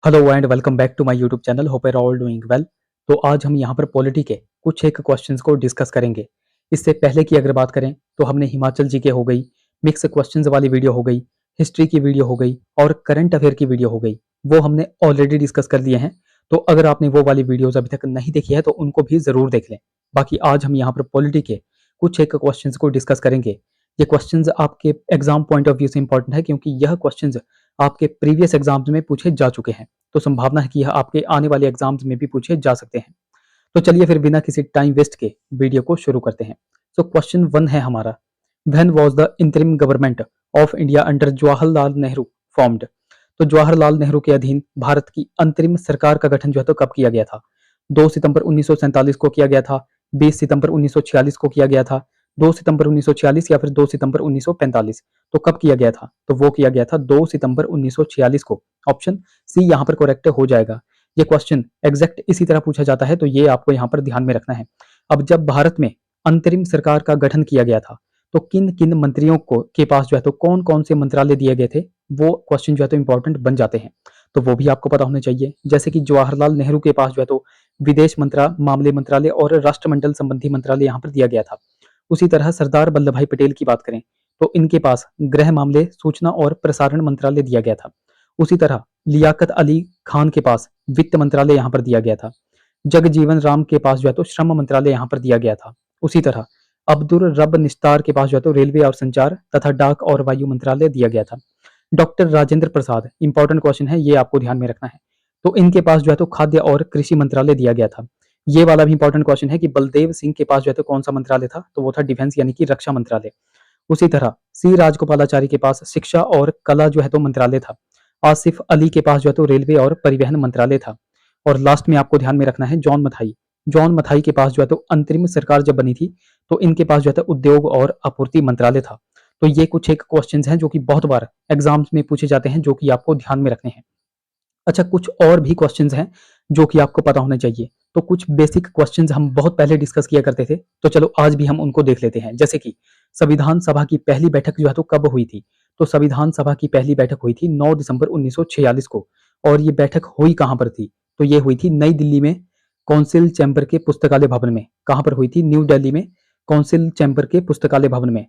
Hello and welcome back to my YouTube channel. Hope you are all doing well. तो आज हम यहाँ पर पॉलिटी के कुछ एक क्वेश्चंस को डिस्कस करेंगे। इससे पहले की अगर बात करें तो हमने हिमाचल जीके हो गई, मिक्स क्वेश्चंस वाली वीडियो हो गई, हिस्ट्री की वीडियो हो गई और करंट अफेयर की वीडियो हो गई, वो हमने ऑलरेडी डिस्कस कर लिए हैं। तो अगर आपने वो वाली वीडियोज अभी तक नहीं देखी है तो उनको भी जरूर देख लें। बाकी आज हम यहाँ पर पॉलिटी के कुछ एक क्वेश्चंस को डिस्कस करेंगे। ये क्वेश्चंस आपके एग्जाम पॉइंट ऑफ व्यू से इंपॉर्टेंट है क्योंकि यह क्वेश्चंस आपके प्रीवियस एग्जाम्स में पूछे जा चुके हैं। तो संभावना है कि यह आपके आने वाले एग्जाम्स में भी पूछे जा सकते हैं। तो चलिए फिर बिना किसी टाइम वेस्ट के वीडियो को शुरू करते हैं। सो क्वेश्चन 1 है हमारा, when was the interim government of India under Jawaharlal Nehru formed. तो जवाहरलाल नेहरू के अधीन भारत की अंतरिम सरकार का गठन जो है तो कब किया गया था? 2 सितंबर 1947 को किया गया था, 20 सितंबर 1946 को किया गया था, 2 सितंबर 1946 या फिर 2 सितंबर 1945। तो कब किया गया था? तो वो किया गया था 2 सितंबर 1946 को। ऑप्शन सी यहाँ पर करेक्ट हो जाएगा। ये क्वेश्चन एग्जैक्ट इसी तरह पूछा जाता है, तो ये आपको यहाँ पर ध्यान में रखना है। अब जब भारत में अंतरिम सरकार का गठन किया गया था तो किन किन मंत्रियों को के पास जो है तो कौन कौन से मंत्रालय दिए गए थे, वो क्वेश्चन जो है तो इंपॉर्टेंट बन जाते हैं। तो वो भी आपको पता होने चाहिए। जैसे कि जवाहरलाल नेहरू के पास जो है तो विदेश मामले मंत्रालय और राष्ट्रमंडल संबंधी मंत्रालय यहाँ पर दिया गया था। उसी तरह सरदार वल्लभ भाई पटेल की बात करें तो इनके पास गृह मामले, सूचना और प्रसारण मंत्रालय दिया गया था। उसी तरह लियाकत अली खान के पास वित्त मंत्रालय यहाँ पर दिया गया था। जगजीवन राम के पास जो है तो श्रम मंत्रालय यहाँ पर दिया गया था। उसी तरह अब्दुल रब निस्तार के पास जो है तो रेलवे और संचार तथा डाक और वायु मंत्रालय दिया गया था। Doctor Rajendra Prasad, important question है, ये आपको ध्यान में रखना है। तो इनके पास जो है तो खाद्य और कृषि मंत्रालय दिया गया था। ये वाला भी इंपॉर्टेंट क्वेश्चन है कि बलदेव सिंह के पास जो है तो कौन सा मंत्रालय था, तो वो था डिफेंस यानी कि रक्षा मंत्रालय। उसी तरह सी राजगोपालाचारी के पास शिक्षा और कला जो है तो मंत्रालय था। आसिफ अली के पास जो है तो रेलवे और परिवहन मंत्रालय था। और लास्ट में आपको ध्यान में रखना है जॉन मथाई के पास जो है तो अंतरिम सरकार जब बनी थी तो इनके पास जो है तो उद्योग और आपूर्ति मंत्रालय था। तो ये कुछ एक क्वेश्चंस हैं जो कि बहुत बार एग्जाम्स में पूछे जाते हैं, जो कि आपको ध्यान में रखने हैं। अच्छा, कुछ और भी क्वेश्चंस हैं जो कि आपको पता होने चाहिए। तो कुछ बेसिक क्वेश्चंस हम बहुत पहले डिस्कस किया करते थे, तो चलो आज भी हम उनको देख लेते हैं। जैसे कि संविधान सभा की पहली बैठक जो है तो कब हुई थी? तो संविधान सभा की पहली बैठक हुई थी 9 दिसंबर 1946 को। और ये बैठक हुई कहाँ पर थी? तो ये हुई थी नई दिल्ली में, कौंसिल चैम्बर के पुस्तकालय भवन में। कहाँ पर हुई थी? न्यू दिल्ली में, कौंसिल चैम्बर के पुस्तकालय भवन में।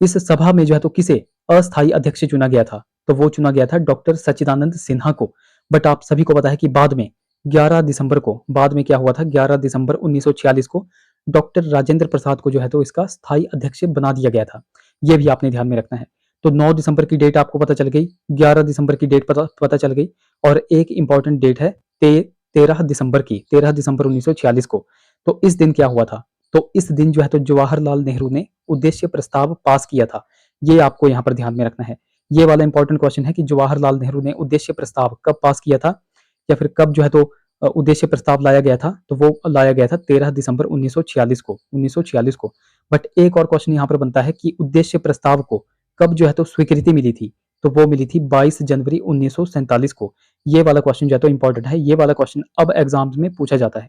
इस सभा में जो है तो किसे अस्थायी अध्यक्ष चुना गया था? तो वो चुना गया था डॉक्टर सच्चिदानंद सिन्हा को। बट आप सभी को पता है कि बाद में 11 दिसंबर को, बाद में क्या हुआ था, 11 दिसंबर 1946 को डॉक्टर राजेंद्र प्रसाद को जो है तो इसका स्थायी अध्यक्ष बना दिया गया था। ये भी आपने ध्यान में रखना है। तो 9 दिसंबर की डेट आपको पता चल गई, 11 दिसंबर की डेट पता चल गई, और एक इंपॉर्टेंट डेट है 13 दिसंबर की, 13 दिसंबर 1946 को। तो इस दिन क्या हुआ था? तो इस दिन जो है तो जवाहरलाल नेहरू ने उद्देश्य प्रस्ताव पास किया था। ये आपको यहाँ पर ध्यान में रखना है। ये वाला इंपॉर्टेंट क्वेश्चन है कि जवाहरलाल नेहरू ने उद्देश्य प्रस्ताव कब पास किया था, या फिर कब जो है तो उद्देश्य प्रस्ताव लाया गया था? तो वो लाया गया था 13 दिसंबर 1946 को। बट एक और क्वेश्चन यहाँ पर बनता है कि उद्देश्य प्रस्ताव को कब जो है तो स्वीकृति मिली थी? तो वो मिली थी 22 जनवरी 1947 को। ये वाला क्वेश्चन जो है तो इंपॉर्टेंट है। ये वाला क्वेश्चन अब एग्जाम्स में पूछा जाता है।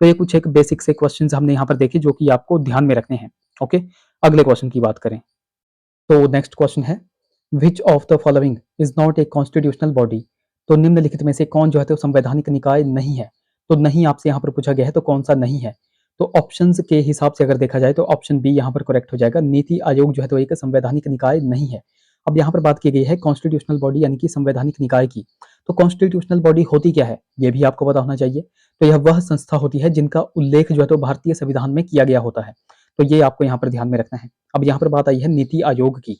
तो ये कुछ एक बेसिक से क्वेश्चन हमने यहाँ पर देखे जो कि आपको ध्यान में रखने हैं। ओके, अगले क्वेश्चन की बात करें तो नेक्स्ट क्वेश्चन है, विच of the following is not a constitutional body. तो निम्नलिखित में से कौन जो है तो संवैधानिक निकाय नहीं है? तो नहीं आपसे यहाँ पर पूछा गया है, तो कौन सा नहीं है? तो ऑप्शंस के हिसाब से अगर देखा जाए तो ऑप्शन बी यहाँ पर करेक्ट हो जाएगा। नीति आयोग जो है तो एक संवैधानिक निकाय नहीं है। अब यहाँ पर बात की गई है कॉन्स्टिट्यूशनल बॉडी यानी कि संवैधानिक निकाय की। तो कॉन्स्टिट्यूशनल बॉडी होती क्या है, ये भी आपको पता होना चाहिए। तो यह वह संस्था होती है जिनका उल्लेख जो है तो भारतीय संविधान में किया गया होता है। तो ये आपको यहाँ पर ध्यान में रखना है। अब यहाँ पर बात आई है नीति आयोग की।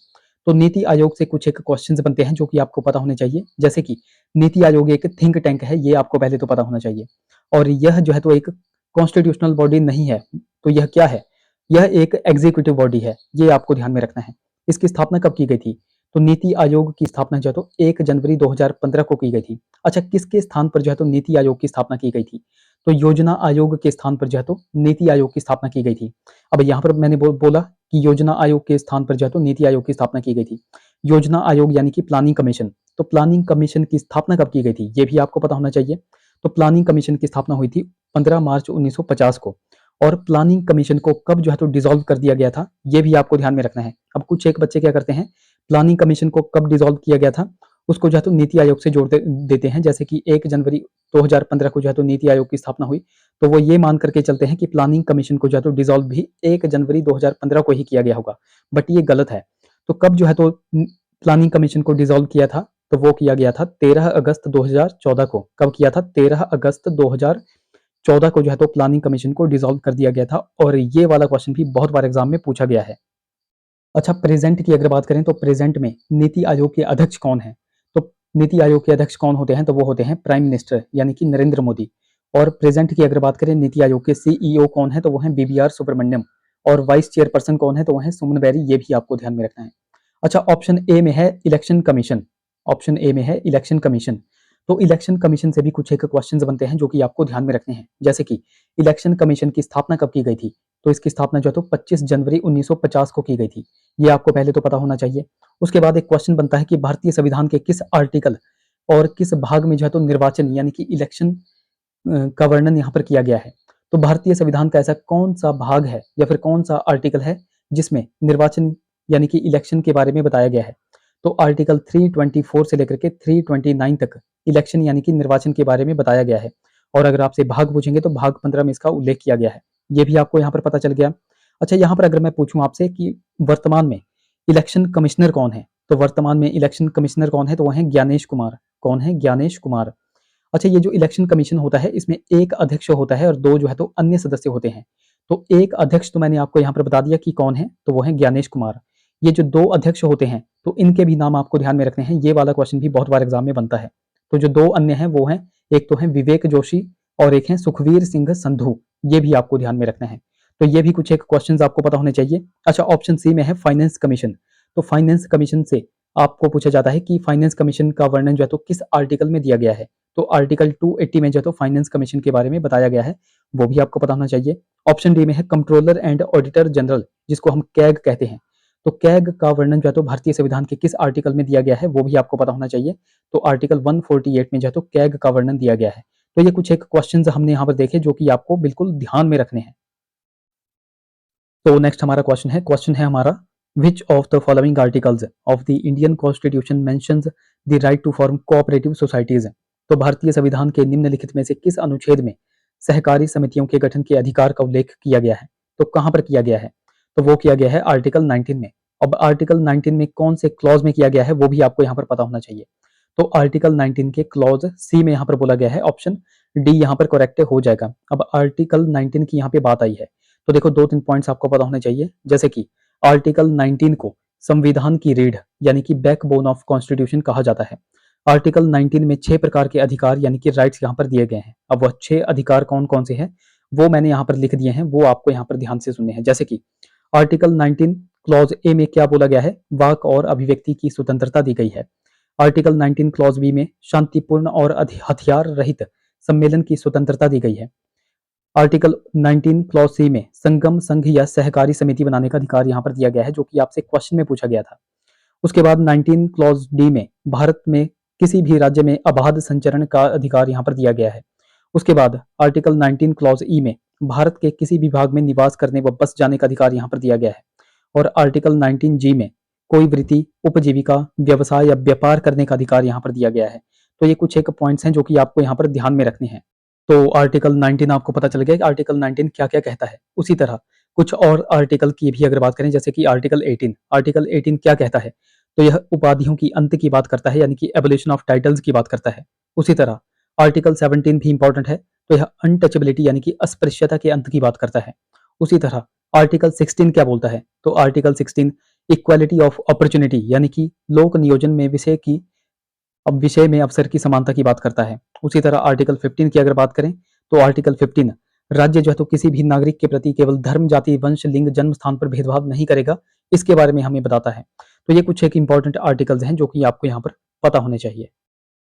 तो नीति आयोग से कुछ एक क्वेश्चंस बनते हैं जो कि आपको पता होने चाहिए। जैसे कि नीति आयोग एक थिंक टैंक है, ये आपको पहले तो पता होना चाहिए। और यह जो है तो एक कॉन्स्टिट्यूशनल बॉडी नहीं है। तो यह क्या है? यह एक एग्जीक्यूटिव बॉडी है, ये आपको ध्यान में रखना है। इसकी स्थापना कब की गई थी? तो नीति आयोग की स्थापना जो है तो 1 जनवरी 2015 को की गई थी। अच्छा, किसके स्थान पर जो है तो नीति आयोग की स्थापना की गई थी? तो योजना आयोग के स्थान पर जो है तो नीति आयोग की स्थापना की गई थी। अब यहाँ पर मैंने बोला कि योजना आयोग के स्थान पर जो है तो नीति आयोग की स्थापना की गई थी। योजना आयोग यानी कि प्लानिंग कमीशन। तो प्लानिंग कमीशन की स्थापना कब की गई थी, ये भी आपको पता होना चाहिए। तो प्लानिंग कमीशन की स्थापना हुई थी 15 मार्च 1950 को। और प्लानिंग कमीशन को कब जो है तो डिसॉल्व कर दिया गया था, ये भी आपको ध्यान में रखना है। अब कुछ एक बच्चे क्या करते हैं, प्लानिंग कमीशन को कब डिसॉल्व किया गया था? उसको जो है तो नीति आयोग से जोड़ देते हैं। जैसे कि 1 जनवरी 2015 को जो है तो नीति आयोग की स्थापना हुई, तो वो ये मान करके चलते हैं कि प्लानिंग कमीशन को जो है तो डिसॉल्व भी 1 जनवरी 2015 को ही किया गया होगा, बट ये गलत है। तो कब जो है तो प्लानिंग कमीशन को डिसॉल्व किया था, तो वो किया गया था 13 अगस्त 2014 को। कब किया था? 13 अगस्त 2014 को जो है तो प्लानिंग कमीशन को डिसॉल्व कर दिया गया था, और ये वाला क्वेश्चन भी बहुत बार एग्जाम में पूछा गया है। अच्छा, प्रेजेंट की अगर बात करें तो प्रेजेंट में नीति आयोग के अध्यक्ष कौन है? तो नीति आयोग के अध्यक्ष कौन होते हैं? तो वो होते हैं प्राइम मिनिस्टर यानी कि नरेंद्र मोदी। और प्रेजेंट की अगर बात करें नीति आयोग के सीईओ कौन है? तो वो हैं बीबीआर सुब्रमण्यम। और वाइस चेयरपर्सन कौन है? तो वो हैं सुमन बेरी। ये भी आपको ध्यान में रखना है। अच्छा, ऑप्शन ए में है इलेक्शन कमीशन। ऑप्शन ए में है इलेक्शन कमीशन। तो इलेक्शन कमीशन से भी कुछ एक क्वेश्चन बनते हैं जो कि आपको ध्यान में रखने हैं। जैसे कि इलेक्शन कमीशन की स्थापना कब की गई थी? तो इसकी स्थापना जो है तो 25 जनवरी 1950 को की गई थी। ये आपको पहले तो पता होना चाहिए। उसके बाद एक क्वेश्चन बनता है कि भारतीय संविधान के किस आर्टिकल और किस भाग में जो है तो निर्वाचन यानी कि इलेक्शन का वर्णन यहाँ पर किया गया है? तो भारतीय संविधान का ऐसा कौन सा भाग है या फिर कौन सा आर्टिकल है जिसमें निर्वाचन यानी कि इलेक्शन के बारे में बताया गया है? तो आर्टिकल 324 से लेकर के 329 तक इलेक्शन यानी कि निर्वाचन के बारे में बताया गया है। और अगर आपसे भाग पूछेंगे तो भाग 15 में इसका उल्लेख किया गया है। ये भी आपको यहाँ पर पता चल गया। अच्छा, यहाँ पर अगर मैं पूछूं आपसे कि वर्तमान में इलेक्शन कमिश्नर कौन है? तो वर्तमान में इलेक्शन कमिश्नर कौन है? तो वह है ज्ञानेश कुमार। कौन है? ज्ञानेश कुमार। अच्छा, ये जो इलेक्शन कमीशन होता है इसमें एक अध्यक्ष होता है और दो जो है तो अन्य सदस्य होते हैं। तो एक अध्यक्ष तो मैंने आपको यहाँ पर बता दिया कि कौन है, तो वो है ज्ञानेश कुमार। ये जो दो अध्यक्ष होते हैं तो इनके भी नाम आपको ध्यान में रखने हैं। ये वाला क्वेश्चन भी बहुत बार एग्जाम में बनता है। तो जो दो अन्य हैं वो हैं, एक तो है विवेक जोशी और एक है सुखवीर सिंह संधू। ये भी आपको ध्यान में रखना है। तो ये भी कुछ एक क्वेश्चन आपको पता होने चाहिए। अच्छा, ऑप्शन सी में है फाइनेंस कमीशन। तो फाइनेंस कमीशन से आपको पूछा जाता है कि फाइनेंस कमीशन का वर्णन जो है तो किस आर्टिकल में दिया गया है? तो आर्टिकल 280 में जो है तो फाइनेंस कमीशन के बारे में बताया गया है। वो भी आपको पता होना चाहिए। ऑप्शन डी में है कंट्रोलर एंड ऑडिटर जनरल, जिसको हम कैग कहते हैं। तो कैग का वर्णन जो है तो भारतीय संविधान के किस आर्टिकल में दिया गया है? वो भी आपको पता होना चाहिए। तो आर्टिकल 148 में जो है तो कैग का वर्णन दिया गया है। तो ये कुछ एक क्वेश्चंस हमने यहाँ पर देखे जो कि आपको बिल्कुल ध्यान में रखने हैं। तो नेक्स्ट हमारा क्वेश्चन है हमारा, which of the following articles of the Indian constitution mentions the right to form cooperative societies? तो भारतीय संविधान के निम्नलिखित में से किस अनुच्छेद में सहकारी समितियों के गठन के अधिकार का उल्लेख किया गया है? तो कहां पर किया गया है? तो वो किया गया है आर्टिकल 19 में। अब आर्टिकल 19 में कौन से क्लॉज में किया गया है वो भी आपको यहाँ पर पता होना चाहिए। तो आर्टिकल 19 के क्लॉज सी में यहाँ पर बोला गया है, ऑप्शन डी यहाँ पर करेक्ट हो जाएगा। अब आर्टिकल 19 की यहाँ पे बात आई है, तो देखो दो तीन पॉइंट्स आपको पता होने चाहिए। जैसे कि आर्टिकल 19 को संविधान की रीढ़ यानी कि बैकबोन ऑफ कॉन्स्टिट्यूशन कहा जाता है। आर्टिकल 19 में 6 प्रकार के अधिकार यानी कि राइट्स यहाँ पर दिए गए हैं। अब वह 6 अधिकार कौन कौन से हैं वो मैंने यहाँ पर लिख दिए हैं, वो आपको यहाँ पर ध्यान से सुनने हैं। जैसे कि आर्टिकल 19 क्लॉज ए में क्या बोला गया है? वाक और अभिव्यक्ति की स्वतंत्रता दी गई है। आर्टिकल 19 क्लॉज बी में शांतिपूर्ण और हथियार रहित सम्मेलन की स्वतंत्रता दी गई है। आर्टिकल 19 क्लॉज सी में संगम, संघ या सहकारी समिति बनाने का अधिकार यहाँ पर दिया गया है, जो कि आपसे क्वेश्चन में पूछा गया था। उसके बाद 19 क्लॉज डी में भारत में किसी भी राज्य में अबाध संचरण का अधिकार यहाँ पर दिया गया है। उसके बाद आर्टिकल 19 क्लॉज ई में भारत के किसी भी भाग में निवास करने व बस जाने का अधिकार यहाँ पर दिया गया है। और आर्टिकल 19 जी में कोई वृत्ति, उपजीविका, व्यवसाय या व्यापार करने का अधिकार यहाँ पर दिया गया है। तो ये कुछ एक पॉइंट्स हैं जो कि आपको यहाँ पर ध्यान में रखने हैं। तो आर्टिकल 19 आपको पता चल गया कि आर्टिकल 19 क्या-क्या कहता है। उसी तरह कुछ और आर्टिकल की भी अगर बात करें, जैसे कि आर्टिकल 18। आर्टिकल 18 क्या कहता है? तो यह उपाधियों की अंत की बात करता है, यानी कि एबोलिशन ऑफ टाइटल्स की बात करता है। उसी तरह आर्टिकल 17 भी इंपॉर्टेंट है, तो यह अनटचेबिलिटी यानी कि अस्पृश्यता के अंत की बात करता है। उसी तरह आर्टिकल 16 क्या बोलता है? तो आर्टिकल 16 इक्वालिटी ऑफ अपॉर्चुनिटी यानी कि लोक नियोजन में विषय में अवसर की समानता की बात करता है। उसी तरह आर्टिकल 15 की अगर बात करें, तो आर्टिकल 15 राज्य जो है तो किसी भी नागरिक के प्रति केवल धर्म, जाति, वंश, लिंग, जन्म स्थान पर भेदभाव नहीं करेगा, इसके बारे में हमें बताता है। तो ये कुछ एक इंपॉर्टेंट आर्टिकल्स हैं जो कि आपको यहाँ पर पता होने चाहिए।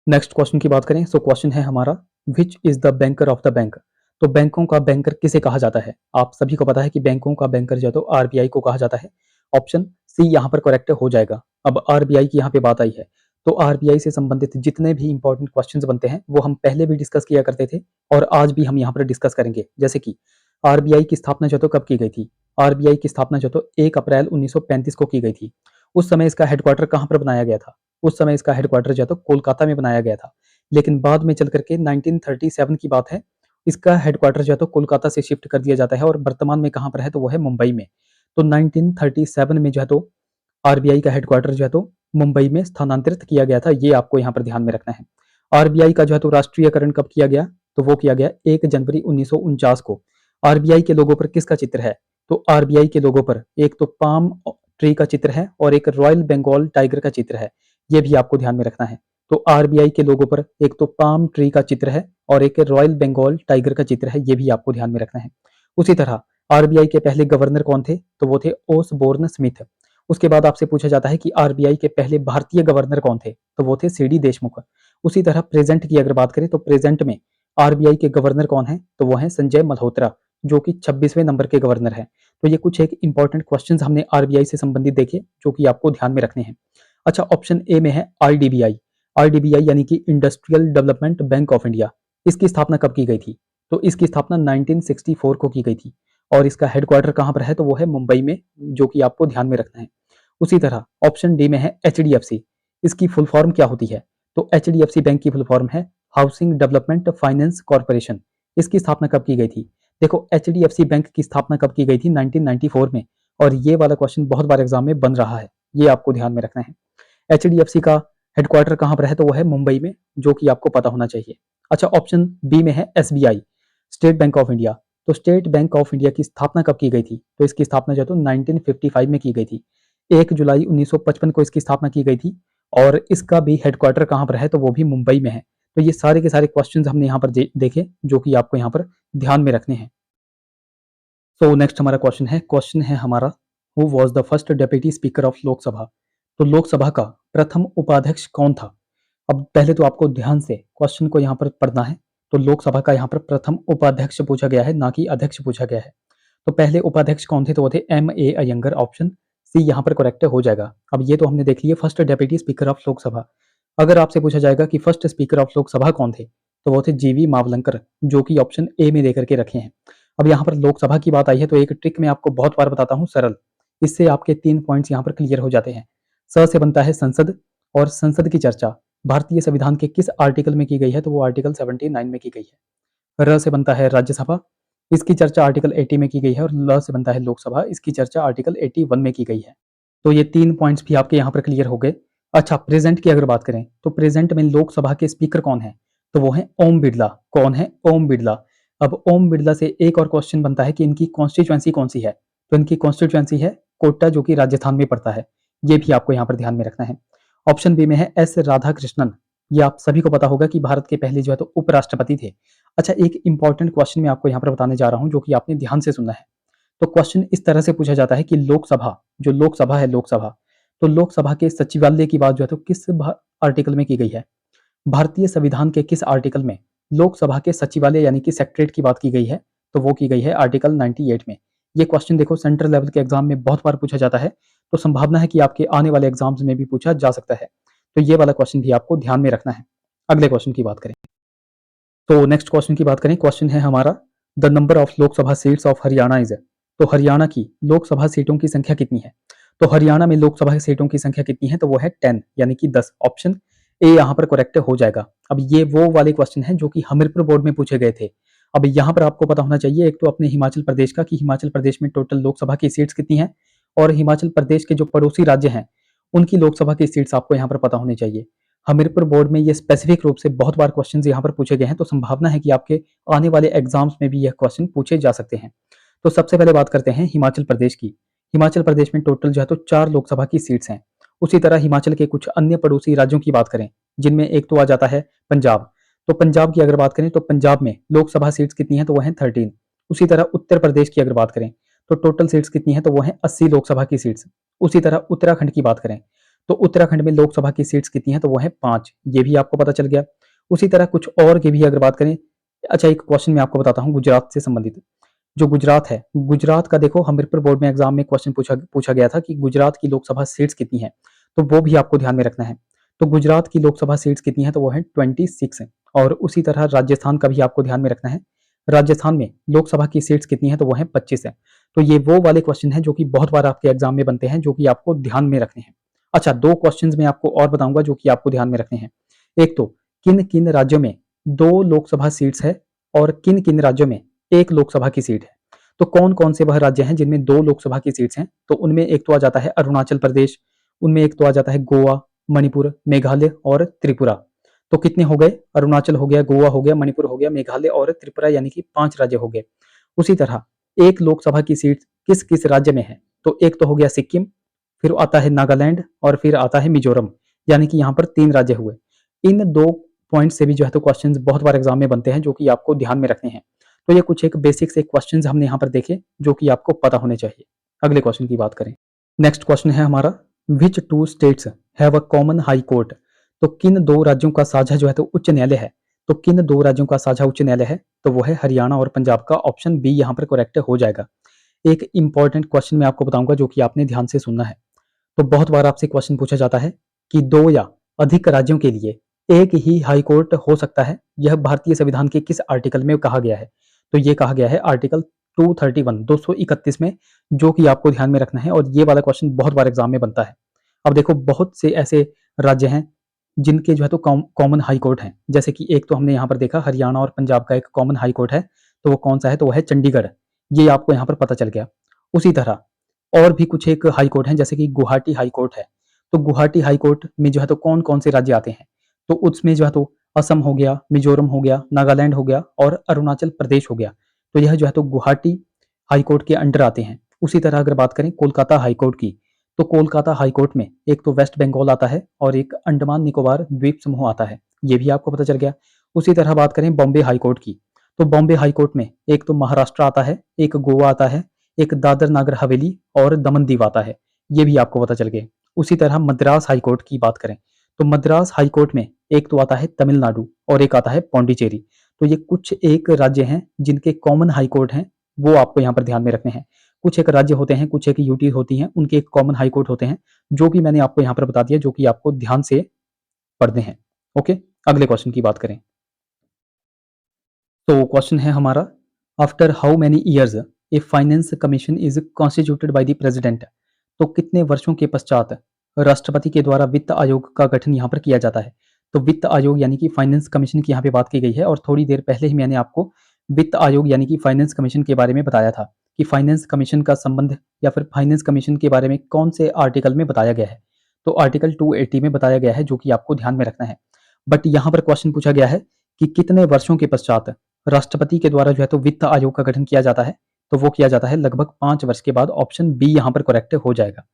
नेक्स्ट क्वेश्चन की बात करें, सो क्वेश्चन है हमारा, which is the banker of the bank? तो बैंकों का बैंकर किसे कहा जाता है? आप सभी को पता है कि बैंकों का बैंकर जो है तो आरबीआई को कहा जाता है। ऑप्शन सी यहाँ पर करेक्ट हो जाएगा। अब आरबीआई की यहाँ पे बात आई है, तो आरबीआई से संबंधित जितने भी इंपॉर्टेंट क्वेश्चंस बनते हैं वो हम पहले भी डिस्कस किया करते थे और आज भी हम यहाँ पर डिस्कस करेंगे। जैसे कि आरबीआई की स्थापना जो तो कब की गई थी? आरबीआई की स्थापना जो तो 1 अप्रैल 1935 को की गई थी। उस समय इसका हेडक्वार्टर कहाँ पर बनाया गया था? उस समय इसका हेडक्वार्टर जो है तो कोलकाता में बनाया गया था, लेकिन बाद में चल करके 1937 की बात है, इसका हेडक्वार्टर जो है तो कोलकाता से शिफ्ट कर दिया जाता है और वर्तमान में कहाँ पर है तो वो है मुंबई में। तो 1937 में जो है तो आरबीआई का हेडक्वार्टर जो है तो मुंबई में स्थानांतरित किया गया था, ये आपको यहाँ पर ध्यान में रखना है। आरबीआई का जो है तो राष्ट्रीयकरण कब किया गया, तो वो किया गया 1 जनवरी 1949 को। आरबीआई के लोगों पर किसका चित्र है, तो आरबीआई के लोगों पर एक तो पाम ट्री का चित्र है और एक रॉयल बंगाल टाइगर का चित्र है, ये भी आपको ध्यान में रखना है। तो आरबीआई के लोगो पर एक तो पाम ट्री का चित्र है और एक रॉयल बंगाल टाइगर का चित्र है, ये भी आपको ध्यान में रखना है। उसी तरह आरबीआई के पहले गवर्नर कौन थे, तो वो थे ओसबोर्न स्मिथ। उसके बाद आपसे पूछा जाता है कि आरबीआई के पहले भारतीय गवर्नर कौन थे, तो वो थे सीडी देशमुख। उसी तरह प्रेजेंट की अगर बात करें तो प्रेजेंट में आरबीआई के गवर्नर कौन है, तो वो है संजय मल्होत्रा, जो कि 26वें नंबर के गवर्नर हैं। तो ये कुछ एक इंपॉर्टेंट क्वेश्चंस हमने आरबीआई से संबंधित देखे जो कि आपको ध्यान में रखने हैं। अच्छा, ऑप्शन ए में है आईडीबीआई। आईडीबीआई यानी कि industrial development bank of India. इसकी स्थापना कब की गई थी, तो इसकी स्थापना 1964 को की गई थी और इसका हेडक्वार्टर कहाँ पर है, तो वो है मुंबई में, जो कि आपको ध्यान में रखना है। उसी तरह ऑप्शन डी में है एचडीएफसी। इसकी फुल फॉर्म क्या होती है, तो एचडीएफसी बैंक की फुल फॉर्म है हाउसिंग डेवलपमेंट फाइनेंस कॉर्पोरेशन। इसकी स्थापना कब की गई थी, देखो एचडीएफसी बैंक की स्थापना कब की गई थी, 1994 में। और ये वाला क्वेश्चन बहुत बार एग्जाम में बन रहा है, ये आपको ध्यान में रखना है। एचडीएफसी का हेडक्वार्टर कहाँ पर है, तो वो है मुंबई में, जो कि आपको पता होना चाहिए। अच्छा, ऑप्शन बी में है SBI, state bank of India. तो स्टेट बैंक ऑफ इंडिया की स्थापना कब की गई थी, तो इसकी स्थापना जो है तो 1955 में की गई थी। 1 जुलाई 1955 को इसकी स्थापना की गई थी और इसका भी हेडक्वार्टर कहाँ पर है, तो वो भी मुंबई में है। तो ये सारे के सारे क्वेश्चंस हमने यहाँ पर देखे जो कि आपको यहाँ पर ध्यान में रखने हैं। सो नेक्स्ट हमारा क्वेश्चन है हमारा, who was the first deputy speaker of Lok Sabha. तो लोकसभा का प्रथम उपाध्यक्ष कौन था। अब पहले तो आपको ध्यान से क्वेश्चन को यहाँ पर पढ़ना है। तो लोकसभा का यहाँ पर प्रथम उपाध्यक्ष पूछा गया है, ना कि अध्यक्ष पूछा गया है। तो पहले उपाध्यक्ष कौन थे, तो वो थे M A Ayyangar. Option C यहाँ पर करेक्ट हो जाएगा। अब ये तो हमने देख लिया first deputy speaker of Lok Sabha. अगर आपसे पूछा जाएगा कि फर्स्ट स्पीकर ऑफ लोकसभा कौन थे, तो वो थे जीवी मावलंकर, जो कि ऑप्शन ए में देकर के रखे हैं। अब यहाँ पर लोकसभा की बात आई है तो एक ट्रिक मैं आपको बहुत बार बताता हूँ सरल, इससे आपके 3 पॉइंट्स यहाँ पर क्लियर हो जाते हैं। स से बनता है संसद, और संसद की चर्चा भारतीय संविधान के किस आर्टिकल में की गई है, तो वो आर्टिकल 79 में की गई है। र से बनता है राज्यसभा, इसकी चर्चा आर्टिकल 80 में की गई है। और ल से बनता है लोकसभा, इसकी चर्चा आर्टिकल 81 में की गई है। तो ये 3 पॉइंट्स भी आपके यहाँ पर क्लियर हो गए। अच्छा, प्रेजेंट की अगर बात करें तो प्रेजेंट में लोकसभा के स्पीकर कौन है, तो वो है ओम बिरला। कौन है, ओम बिरला। अब ओम बिरला से एक और क्वेश्चन बनता है कि इनकी कॉन्स्टिट्यूएंसी कौन सी है, तो इनकी कॉन्स्टिट्यूएंसी है कोटा, जो कि राजस्थान में पड़ता है। ये भी आपको यहाँ पर ध्यान में रखना है। ऑप्शन बी में है एस राधाकृष्णन। ये आप सभी को पता होगा कि भारत के पहले जो है तो उपराष्ट्रपति थे। अच्छा, एक इंपॉर्टेंट क्वेश्चन मैं आपको यहाँ पर बताने जा रहा हूँ जो कि आपने ध्यान से सुनना है। तो क्वेश्चन इस तरह से पूछा जाता है कि लोकसभा, जो लोकसभा है लोकसभा, तो लोकसभा के सचिवालय की बात जो है तो किस आर्टिकल में की गई है, भारतीय संविधान के किस आर्टिकल में लोकसभा के सचिवालय यानी कि सेक्रेटरीट की बात की गई है, तो वो की गई है आर्टिकल 98 में। ये क्वेश्चन देखो सेंट्रल लेवल के एग्जाम में बहुत बार पूछा जाता है, तो संभावना है कि आपके आने वाले एग्जाम्स में भी पूछा जा सकता है। तो ये वाला क्वेश्चन भी आपको ध्यान में रखना है। अगले क्वेश्चन की बात करें तो नेक्स्ट क्वेश्चन की बात करें, क्वेश्चन है हमारा the number of Lok Sabha seats of Haryana is. तो हरियाणा की लोकसभा सीटों की संख्या कितनी है, तो हरियाणा में लोकसभा सीटों की संख्या कितनी है, तो वो है 10 यानी कि 10। ऑप्शन ए यहाँ पर करेक्ट हो जाएगा। अब ये वो वाले क्वेश्चन हैं जो कि हमीरपुर बोर्ड में पूछे गए थे। अब यहाँ पर आपको पता होना चाहिए एक तो अपने हिमाचल प्रदेश का, कि हिमाचल प्रदेश में टोटल लोकसभा की सीट्स कितनी है, और हिमाचल प्रदेश के जो पड़ोसी राज्य हैं उनकी लोकसभा की सीट्स आपको यहाँ पर पता होनी चाहिए। हमीरपुर बोर्ड में ये स्पेसिफिक रूप से बहुत बार क्वेश्चन यहाँ पर पूछे गए हैं, तो संभावना है कि आपके आने वाले एग्जाम्स में भी यह क्वेश्चन पूछे जा सकते हैं। तो सबसे पहले बात करते हैं हिमाचल प्रदेश की। हिमाचल प्रदेश में टोटल जो है तो 4 लोकसभा की सीट्स हैं। उसी तरह हिमाचल के कुछ अन्य पड़ोसी राज्यों की बात करें, जिनमें एक तो आ जाता है पंजाब। तो पंजाब की अगर बात करें तो पंजाब में लोकसभा सीट्स कितनी है, तो वो है 13। उसी तरह उत्तर प्रदेश की अगर बात करें तो टोटल सीट्स कितनी है, तो वो है 80 लोकसभा की सीट्स। उसी तरह उत्तराखंड की बात करें तो उत्तराखंड में लोकसभा की सीट्स कितनी है, तो वो है 5। ये भी आपको पता चल गया। उसी तरह कुछ और की भी अगर बात करें, अच्छा एक क्वेश्चन मैं आपको बताता हूँ गुजरात से संबंधित। जो गुजरात है, गुजरात का देखो हमीरपुर बोर्ड में एग्जाम में क्वेश्चन पूछा गया था कि गुजरात की लोकसभा सीट्स कितनी है, तो वो भी आपको ध्यान में रखना है। तो गुजरात की लोकसभा सीट्स कितनी है, तो वो है 26 है। और उसी तरह राजस्थान का भी आपको ध्यान में रखना है। राजस्थान में लोकसभा की सीट्स कितनी है, तो वो है 25 है। तो ये वो वाले क्वेश्चन है जो कि बहुत बार आपके एग्जाम में बनते हैं, जो कि आपको ध्यान में रखने हैं। अच्छा, 2 क्वेश्चंस मैं आपको और बताऊँगा जो कि आपको ध्यान में रखने हैं। एक तो किन-किन राज्यों में 2 लोकसभा सीट्स है और किन-किन राज्यों में 1 लोकसभा की सीट है। तो कौन-कौन से वह राज्य हैं जिनमें 2 लोकसभा की सीट्स हैं? तो उनमें एक तो आ जाता है अरुणाचल प्रदेश, उनमें एक तो आ जाता है गोवा, मणिपुर, मेघालय और त्रिपुरा। तो कितने हो गए? अरुणाचल हो गया, गोवा हो गया, मणिपुर हो गया, मेघालय और त्रिपुरा, यानी कि 5 राज्य हो गए। उसी तरह 1 लोकसभा की सीट किस-किस राज्य में है? तो एक तो हो गया सिक्किम, फिर आता है नागालैंड और फिर आता है मिजोरम, यानी कि यहाँ पर 3 राज्य हुए। इन 2 पॉइंट से भी जो है तो क्वेश्चंस बहुत बार एग्जाम में बनते हैं जो कि आपको ध्यान में रखने हैं। तो ये कुछ एक बेसिक से क्वेश्चंस हमने यहाँ पर देखे जो कि आपको पता होने चाहिए। अगले क्वेश्चन की बात करें। नेक्स्ट क्वेश्चन है हमारा, विच 2 states have a common high court? तो किन 2 राज्यों का साझा जो है तो उच्च न्यायालय है? तो किन 2 राज्यों का साझा उच्च न्यायालय है? तो वो है हरियाणा और पंजाब का। ऑप्शन बी यहाँ पर करेक्ट हो जाएगा। एक इंपॉर्टेंट क्वेश्चन मैं आपको बताऊंगा जो कि आपने ध्यान से सुनना है। तो बहुत बार आपसे क्वेश्चन पूछा जाता है कि 2 या अधिक राज्यों के लिए एक ही हाई कोर्ट हो सकता है, यह भारतीय संविधान के किस आर्टिकल में कहा गया है? तो ये कहा गया है आर्टिकल 231 में, जो कि आपको ध्यान में रखना है और ये वाला क्वेश्चन बहुत बार एग्जाम में बनता है। अब देखो, बहुत से ऐसे राज्य हैं जिनके जो है तो कॉमन हाई कोर्ट हैं, जैसे कि एक तो हमने यहाँ पर देखा हरियाणा और पंजाब का एक कॉमन हाई कोर्ट है, तो वो कौन सा है? तो वो है चंडीगढ़। ये आपको यहाँ पर पता चल गया। उसी तरह और भी कुछ एक हाई कोर्ट हैं, जैसे कि गुवाहाटी हाई कोर्ट है। तो गुवाहाटी हाई कोर्ट में जो है तो कौन-कौन से राज्य आते हैं? तो उसमें जो है तो असम हो गया, मिजोरम हो गया, नागालैंड हो गया और अरुणाचल प्रदेश हो गया। तो यह जो है तो गुवाहाटी हाई कोर्ट के अंडर आते हैं। उसी तरह अगर बात करें कोलकाता हाई कोर्ट की, तो कोलकाता हाई कोर्ट में एक तो वेस्ट बंगाल आता है और एक अंडमान निकोबार द्वीप समूह आता है। ये भी आपको पता चल गया। उसी तरह बात करें बॉम्बे हाई कोर्ट की, तो बॉम्बे हाई कोर्ट में एक तो महाराष्ट्र आता है, एक गोवा आता है, एक दादर नागर हवेली और दमन दीव आता है। ये भी आपको पता चल गए। उसी तरह मद्रास हाई कोर्ट की बात करें, तो मद्रास हाई कोर्ट में एक तो आता है तमिलनाडु और एक आता है पौंडीचेरी। तो ये कुछ एक राज्य हैं जिनके कॉमन हाई कोर्ट हैं, वो आपको यहाँ पर ध्यान में रखने हैं। कुछ एक राज्य होते हैं, कुछ एक यूटी होती हैं, उनके एक कॉमन हाई कोर्ट होते हैं, जो कि मैंने आपको यहाँ पर बता दिया, जो कि आपको ध्यान से पढ़ने हैं। ओके, अगले क्वेश्चन की बात करें। तो क्वेश्चन है हमारा, after how many years A finance commission is constituted by the president? तो कितने वर्षों के पश्चात राष्ट्रपति के द्वारा वित्त आयोग का गठन यहाँ पर किया जाता है? तो वित्त आयोग यानी कि फाइनेंस कमीशन की यहाँ पे बात की गई है और थोड़ी देर पहले ही मैंने आपको वित्त आयोग यानी कि फाइनेंस कमीशन के बारे में बताया था कि फाइनेंस कमीशन का संबंध या फिर फाइनेंस कमीशन के बारे में कौन से आर्टिकल में बताया गया है। तो आर्टिकल 280 में बताया गया है, जो कि आपको ध्यान में रखना है। बट यहाँ पर क्वेश्चन पूछा गया है कि कितने वर्षों के पश्चात राष्ट्रपति के द्वारा जो है तो वित्त आयोग का गठन किया जाता है? तो वो किया जाता है लगभग 5 वर्ष के बाद। ऑप्शन बी यहाँ पर करेक्ट हो जाएगा।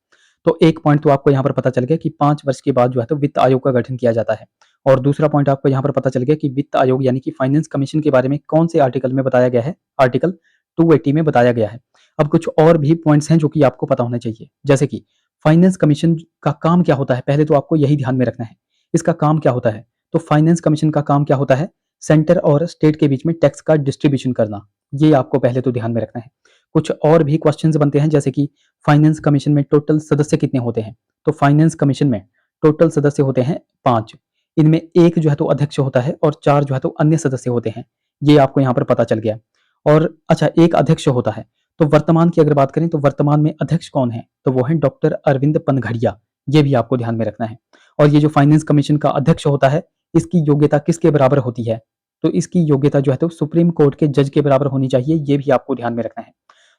तो एक पॉइंट तो आपको यहाँ पर पता चल गया कि 5 वर्ष के बाद जो है तो वित्त आयोग का गठन किया जाता है। और दूसरा पॉइंट आपको यहाँ पर पता चल गया कि वित्त आयोग यानी कि फाइनेंस कमीशन के बारे में कौन से आर्टिकल में बताया गया है? आर्टिकल 280 में बताया गया है। अब कुछ और भी पॉइंट्स हैं जो कि आपको पता होने चाहिए, जैसे कि फाइनेंस कमीशन का काम क्या होता है? पहले तो आपको यही ध्यान में रखना है, इसका काम क्या होता है? तो फाइनेंस कमीशन का काम क्या होता है? सेंटर और स्टेट के बीच में टैक्स का डिस्ट्रीब्यूशन करना। ये आपको पहले तो ध्यान में रखना है। कुछ और भी क्वेश्चंस बनते हैं, जैसे कि फाइनेंस कमीशन में टोटल सदस्य कितने होते हैं? तो फाइनेंस कमीशन में टोटल सदस्य होते हैं 5। इनमें 1 जो है तो अध्यक्ष होता है और 4 जो है तो अन्य सदस्य होते हैं। ये आपको यहाँ पर पता चल गया। और अच्छा, 1 अध्यक्ष होता है। तो वर्तमान की अगर बात करें तो वर्तमान में अध्यक्ष कौन है? तो वो है डॉक्टर अरविंद पनघड़िया। ये भी आपको ध्यान में रखना है। और ये जो फाइनेंस कमीशन का अध्यक्ष होता है, इसकी योग्यता किसके बराबर होती है? तो इसकी योग्यता जो है तो सुप्रीम कोर्ट के जज के बराबर होनी चाहिए। ये भी आपको ध्यान में रखना है।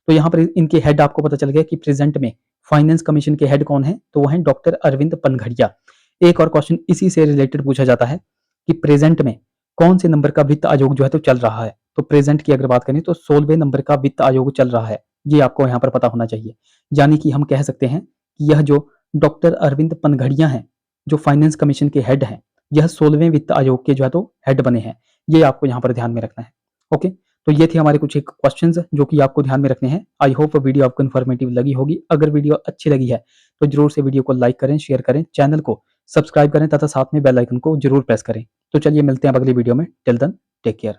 तो यहाँ पर इनके हेड आपको पता चल गया कि प्रेजेंट में फाइनेंस कमीशन के हेड कौन है? तो वो है डॉक्टर अरविंद पनघड़िया। एक और क्वेश्चन इसी से रिलेटेड पूछा जाता है कि प्रेजेंट में कौन से नंबर का वित्त आयोग जो है तो चल रहा है? तो प्रेजेंट की अगर बात करें तो 16वें नंबर का वित्त आयोग चल रहा है। ये आपको यहाँ पर पता होना चाहिए। यानी कि हम कह सकते हैं कि यह जो डॉक्टर अरविंद पनघड़िया हैं, जो फाइनेंस कमीशन के हेड हैं, यह 16वें वित्त आयोग के जो है तो हेड बने हैं। ये आपको यहाँ पर ध्यान में रखना है। ओके, तो ये थे हमारे कुछ एक क्वेश्चंस जो कि आपको ध्यान में रखने हैं। आई होप वीडियो आपको इन्फॉर्मेटिव लगी होगी। अगर वीडियो अच्छी लगी है तो जरूर से वीडियो को लाइक करें, शेयर करें, चैनल को सब्सक्राइब करें तथा साथ में बेल आइकन को जरूर प्रेस करें। तो चलिए मिलते हैं अब अगली वीडियो में। Till then take care.